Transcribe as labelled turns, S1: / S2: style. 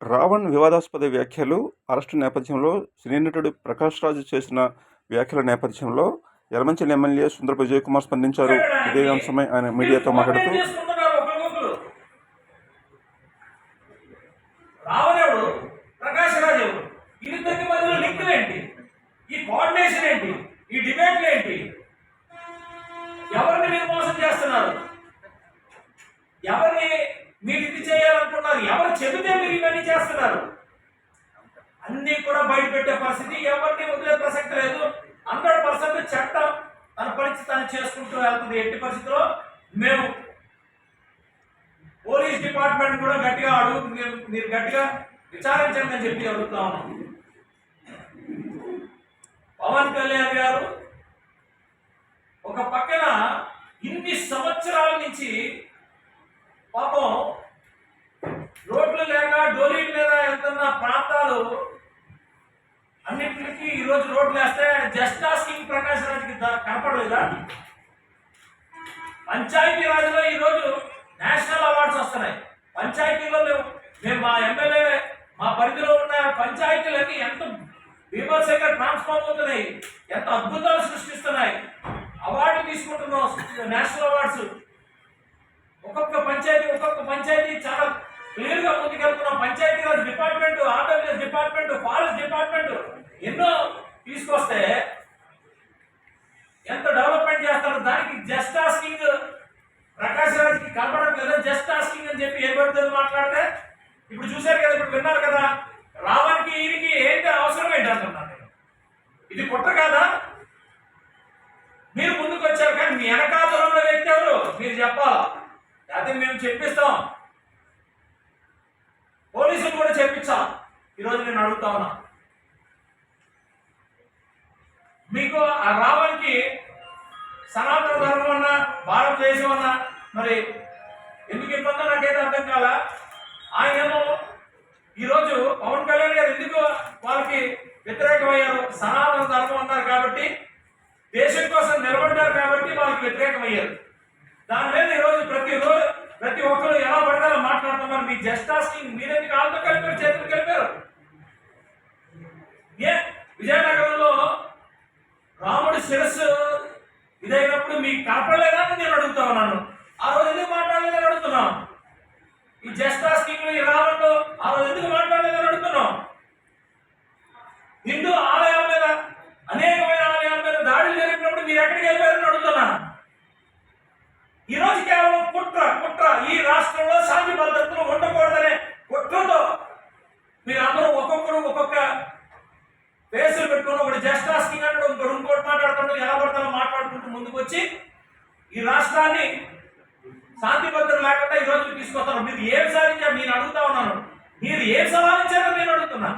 S1: రావణ్ వివాదాస్పద వ్యాఖ్యలు అరెస్టు నేపథ్యంలో సినీ నటుడు ప్రకాష్ రాజ్ చేసిన వ్యాఖ్యల నేపథ్యంలో యలమంచిలి ఎమ్మెల్యే సుందరపు విజయ్ కుమార్ స్పందించారు. ఇదే అంశమై ఆయన మీడియాతో మాట్లాడుతూ
S2: ఎవరిని మీరు మోసం చేస్తున్నారు? ఎవరిని మీరు ఇది చేయాలనుకున్నారు? ఎవరు చెబితే మీరు ఇవన్నీ చేస్తున్నారు? అన్ని కూడా బయట పెట్టే పరిస్థితి, ఎవరిని వదిలే ప్రసక్తి లేదు. 100% చట్టం తన పరిస్థితి తను చేసుకుంటూ వెళ్తుంది. ఎట్టి పరిస్థితిలో మేము పోలీస్ డిపార్ట్మెంట్ కూడా గట్టిగా మీరు గట్టిగా విచారించండి అని చెప్పి అడుగుతా ఉన్నాం. పవన్ కళ్యాణ్ గారు ఒక పక్కన ఇన్ని సంవత్సరాల నుంచి పాపం రోడ్లు లేక డోలీల మీద వెళ్తున్న ప్రాంతాలు అన్నింటికి ఈరోజు రోడ్లు వేస్తే జస్ట్ ఆస్కింగ్ ప్రకాష్ రాజ్కి కనపడలేదా? పంచాయతీ రాజ్లో ఈరోజు నేషనల్ అవార్డ్స్ వస్తున్నాయి. పంచాయతీలో మేము మా ఎమ్మెల్యే మా పరిధిలో ఉన్న పంచాయతీలన్నీ ఎంత విమర్శగా ట్రాన్స్ఫార్మ్ అవుతున్నాయి, ఎంత అద్భుతాలు సృష్టిస్తున్నాయి. అవార్డు తీసుకుంటున్నాం, నేషనల్ అవార్డ్స్. ఒక్కొక్క పంచాయతీ చాలా క్లియర్ గా ముందుకెళ్తున్నాం. Panchayati Raj department, RWS department, forest department ఎన్నో తీసుకొస్తే ఎంత డెవలప్మెంట్ చేస్తారు. దానికి జస్ట్ ఆస్కింగ్ ప్రకాష్ రాజ్కి కనపడడం కదా, జస్ట్ ఆస్కింగ్ అని చెప్పి ఏ పద్ధతి మాట్లాడితే ఇప్పుడు చూశారు కదా, ఇప్పుడు విన్నారు కదా. రావానికి ఈయనకి ఏంటి అవసరం ఏంటి అంటున్నాను నేను. ఇది కుట్ర కాదా? మీరు ముందుకు వచ్చారు కానీ మీ వెనకాల ఉన్న వ్యక్తి ఎవరు మీరు చెప్పాలి. అయితే మేము చెప్పిస్తాం, పోలీసులు కూడా చెప్పించాం. ఈరోజు నేను అడుగుతా ఉన్నా, మీకు ఆ రావణ్కి సనాతన ధర్మం అన్నా భారతదేశం అన్నా మరి ఎందుకు ఇబ్బంది నాకైతే అర్థం కాల. ఆయనేమో ఈరోజు పవన్ కళ్యాణ్ గారు ఎందుకు వాళ్ళకి వ్యతిరేకమయ్యారు? సనాతన ధర్మం అన్నారు కాబట్టి, దేశం కోసం నిలబడ్డారు కాబట్టి వాళ్ళకి వ్యతిరేకమయ్యారు. దాని మీద ఈరోజు ప్రతి ఒక్కరు ఎలా పడతారో మాట్లాడుతున్నారు. మీ జస్ట్ ఆస్కింగ్ మీరెందుకు వాళ్ళతో కలిపారు, చేతులు కలిపారు? విజయనగరంలో రాముడి శిరస్సు ఇదైనప్పుడు మీకు కనపడలేదా అని నేను అడుగుతా ఉన్నాను. ఆ రోజు ఎందుకు మాట్లాడలేదని అడుగుతున్నాం. ఈ జస్ట్ ఆస్కింగ్ ఈ రావణ్లో ఆ రోజు ఎందుకు మాట్లాడలేదని అడుగుతున్నాం. హిందూ ఆలయాల మీద, అనేకమైన ఆలయాల మీద దాడులు జరిగినప్పుడు మీరు ఎక్కడికి వెళ్ళారని అడుగుతున్నాను. ఈరోజు కేవలం కుట్ర ఈ రాష్ట్రంలో శాంతి భద్రతలు ఉండకూడదనే కుట్రతో మీరు అందరూ ఒక్కొక్క ఫేసులు పెట్టుకుని ఒకటి జస్ట్ ఆస్కింగ్ అంటే ఇంకోటి మాట్లాడుతుంటూ ఎలా పడతారో మాట్లాడుకుంటూ ముందుకు వచ్చి ఈ రాష్ట్రాన్ని శాంతి భద్రత లేకుండా ఈ రోజు తీసుకొస్తారు. మీరు ఏం సాధించారు నేను అడుగుతా ఉన్నాను. మీరు ఏం సవాలించారో నేను అడుగుతున్నా.